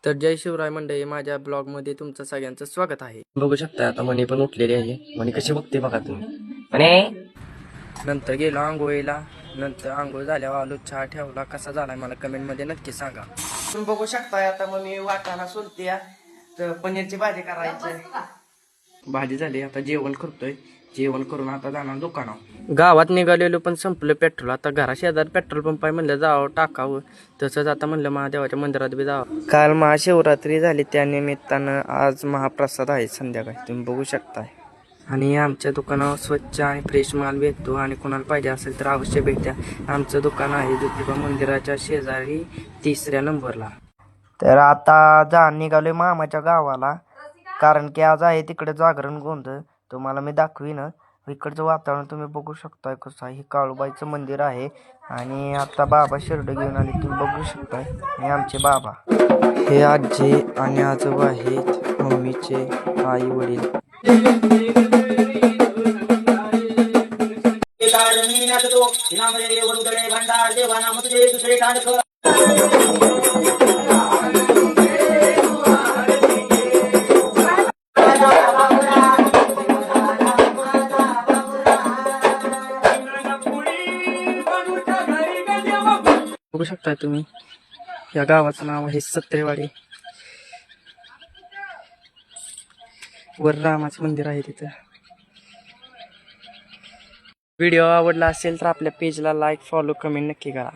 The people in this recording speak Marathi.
तर जय शिवराय मंडळी, माझ्या ब्लॉगमध्ये तुमचं सगळ्यांचं स्वागत आहे. बघू शकता आता मनी पण उठलेली आहे. मनी कशी बघते बघा तुम्ही. मनी नंतर गेलो आंघोळीला. नंतर आंघोळ झाल्यावर आलो, चहा ठेवला. कसा झालाय मला कमेंटमध्ये नक्की सांगा. तुम्ही बघू शकता आता मम्मी वाटाणा सोलते, तर पनीरची भाजी करायची. भाजी झाली, आता जेवण करतोय. जेवण करून आता जाणार दुकानावर. गावात निघालेलो पण संपलं पेट्रोल. आता घरा शेजारी पेट्रोल पंप आहे, म्हणलं जावं टाकावं. तसंच आता म्हणलं महादेवाच्या मंदिरात बी जावं. काल महाशिवरात्री झाली, त्या निमित्तानं आज महाप्रसाद आहे संध्याकाळी, तुम्ही बघू शकताय. आणि आमच्या दुकानावर स्वच्छ आणि फ्रेश माल भेटतो, आणि कोणाला पाहिजे असेल तर अवश्य भेटा. आमचं दुकान आहे ज्योतिबा मंदिराच्या शेजारी 3ऱ्या नंबरला. तर आता निघालोय मामाच्या गावाला, कारण की आज आहे तिकडे जागरण गोंधळ. तुम्हाला मी दाखवीन. इकडचं वातावरण तुम्ही बघू शकताय कसं आहे. हे काळूबाईचं मंदिर आहे. आणि आता बाबा शिर्ड घेऊन आले, तुम्ही बघू शकताय. हे आमचे बाबा, हे आजी आणि आजोबा आहेत, मम्मीचे आई वडील. बघू शकताय तुम्ही, या गावाचं नाव आहे सत्रेवाडी. वर रामाचं मंदिर आहे तिथं. व्हिडिओ आवडला असेल तर आपल्या पेजला लाईक, फॉलो, कमेंट नक्की करा.